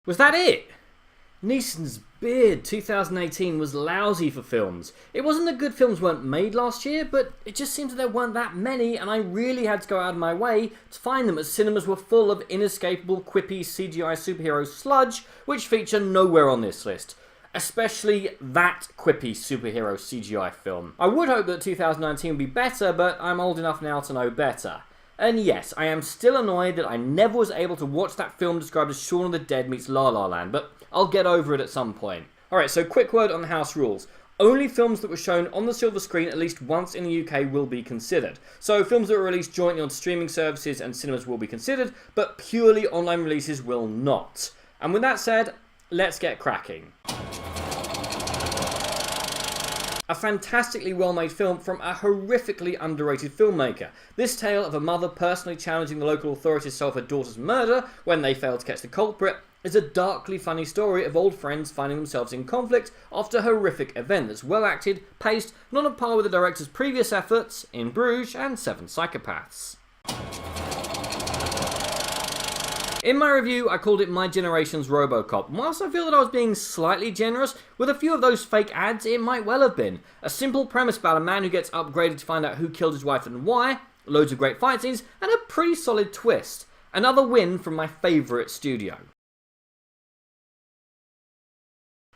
Was that it? Neeson's Beard 2018 was lousy for films. It wasn't that good films weren't made last year, but it just seems that there weren't that many, and I really had to go out of my way to find them, as cinemas were full of inescapable, quippy CGI superhero sludge, which feature nowhere on this list. Especially that quippy superhero CGI film. I would hope that 2019 would be better, but I'm old enough now to know better. And yes, I am still annoyed that I never was able to watch that film described as Shaun of the Dead meets La La Land, but I'll get over it at some point. Alright, so quick word on the house rules. Only films that were shown on the silver screen at least once in the UK will be considered. So films that were released jointly on streaming services and cinemas will be considered, but purely online releases will not. And with that said, let's get cracking. A fantastically well-made film from a horrifically underrated filmmaker. This tale of a mother personally challenging the local authorities to solve her daughter's murder when they fail to catch the culprit is a darkly funny story of old friends finding themselves in conflict after a horrific event that's well acted, paced, and on a par with the director's previous efforts in Bruges and Seven Psychopaths. In my review, I called it My Generation's Robocop. Whilst I feel that I was being slightly generous, with a few of those fake ads, it might well have been. A simple premise about a man who gets upgraded to find out who killed his wife and why, loads of great fight scenes, and a pretty solid twist. Another win from my favourite studio.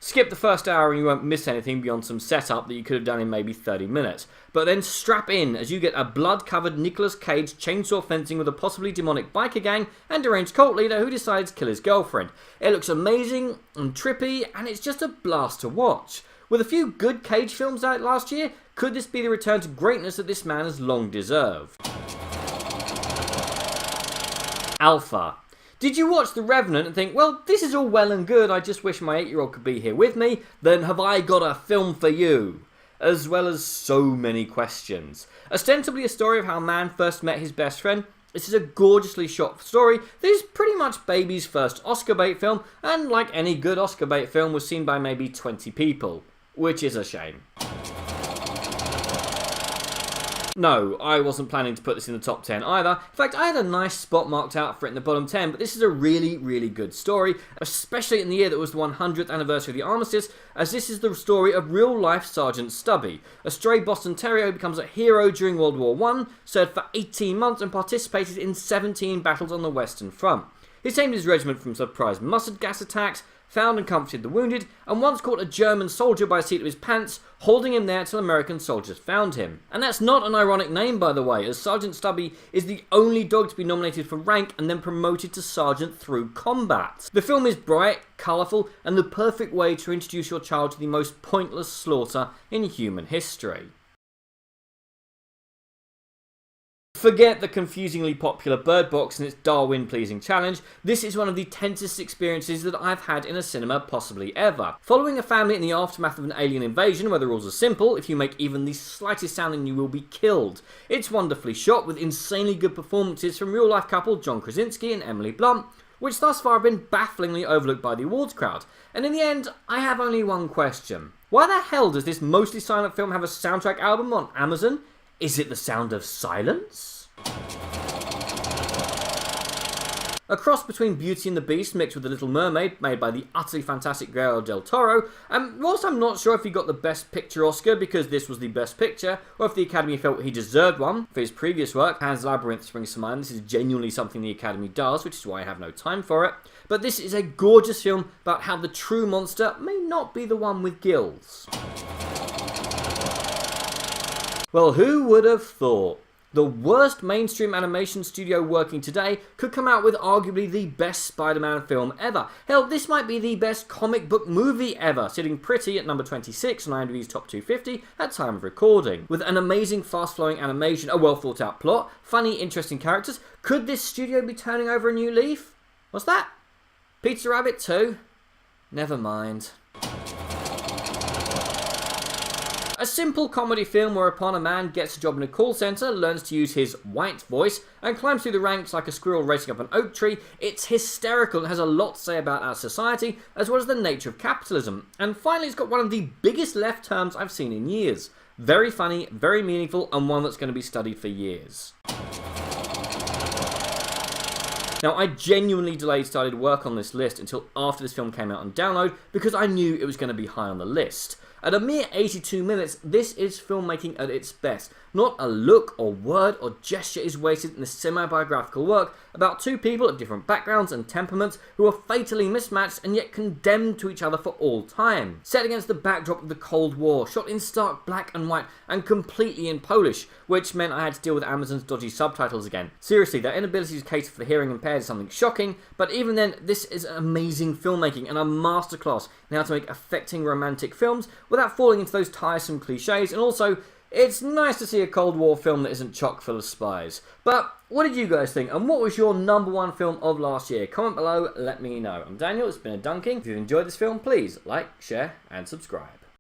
Skip the first hour and you won't miss anything beyond some setup that you could have done in maybe 30 minutes. But then strap in as you get a blood-covered Nicolas Cage chainsaw fencing with a possibly demonic biker gang and deranged cult leader who decides to kill his girlfriend. It looks amazing and trippy, and it's just a blast to watch. With a few good Cage films out last year, could this be the return to greatness that this man has long deserved? Alpha. Did you watch The Revenant and think, well, this is all well and good, I just wish my 8-year-old could be here with me? Then have I got a film for you? As well as so many questions. Ostensibly a story of how a man first met his best friend, this is a gorgeously shot story that is pretty much Baby's first Oscar bait film, and like any good Oscar bait film was seen by maybe 20 people. Which is a shame. No, I wasn't planning to put this in the top 10 either. In fact, I had a nice spot marked out for it in the bottom 10, but this is a really, really good story, especially in the year that was the 100th anniversary of the armistice, as this is the story of real-life Sergeant Stubby, a stray Boston Terrier who becomes a hero during World War I, served for 18 months and participated in 17 battles on the Western Front. He saved his regiment from surprise mustard gas attacks, found and comforted the wounded, and once caught a German soldier by the seat of his pants, holding him there till American soldiers found him. And that's not an ironic name, by the way, as Sergeant Stubby is the only dog to be nominated for rank and then promoted to sergeant through combat. The film is bright, colourful, and the perfect way to introduce your child to the most pointless slaughter in human history. Forget the confusingly popular Bird Box and its Darwin-pleasing challenge, this is one of the tensest experiences that I've had in a cinema possibly ever. Following a family in the aftermath of an alien invasion where the rules are simple, if you make even the slightest sound then you will be killed. It's wonderfully shot with insanely good performances from real-life couple John Krasinski and Emily Blunt, which thus far have been bafflingly overlooked by the awards crowd. And in the end, I have only one question. Why the hell does this mostly silent film have a soundtrack album on Amazon? Is it the sound of silence? A cross between Beauty and the Beast mixed with The Little Mermaid, made by the utterly fantastic Guillermo del Toro, and whilst I'm not sure if he got the Best Picture Oscar because this was the Best Picture, or if the Academy felt he deserved one for his previous work, Pan's Labyrinth springs to mind. This is genuinely something the Academy does, which is why I have no time for it. But this is a gorgeous film about how the true monster may not be the one with gills. Well, who would have thought? The worst mainstream animation studio working today could come out with arguably the best Spider-Man film ever. Hell, this might be the best comic book movie ever, sitting pretty at number 26 on IMDb's top 250 at time of recording. With an amazing fast-flowing animation, a well-thought-out plot, funny, interesting characters, could this studio be turning over a new leaf? What's that? Peter Rabbit 2? Never mind. A simple comedy film whereupon a man gets a job in a call centre, learns to use his white voice, and climbs through the ranks like a squirrel racing up an oak tree. It's hysterical and has a lot to say about our society, as well as the nature of capitalism. And finally, it's got one of the biggest left turns I've seen in years. Very funny, very meaningful, and one that's going to be studied for years. Now, I genuinely delayed starting work on this list until after this film came out on download because I knew it was going to be high on the list. At a mere 82 minutes, this is filmmaking at its best. Not a look or word or gesture is wasted in this semi-biographical work about two people of different backgrounds and temperaments who are fatally mismatched and yet condemned to each other for all time. Set against the backdrop of the Cold War, shot in stark black and white and completely in Polish, which meant I had to deal with Amazon's dodgy subtitles again. Seriously, their inability to cater for the hearing impaired is something shocking, but even then, this is amazing filmmaking and a masterclass in how to make affecting romantic films without falling into those tiresome cliches, and also, it's nice to see a Cold War film that isn't chock full of spies. But what did you guys think, and what was your #1 film of last year? Comment below, let me know. I'm Daniel, it's been a dunking. If you've enjoyed this film, please like, share, and subscribe.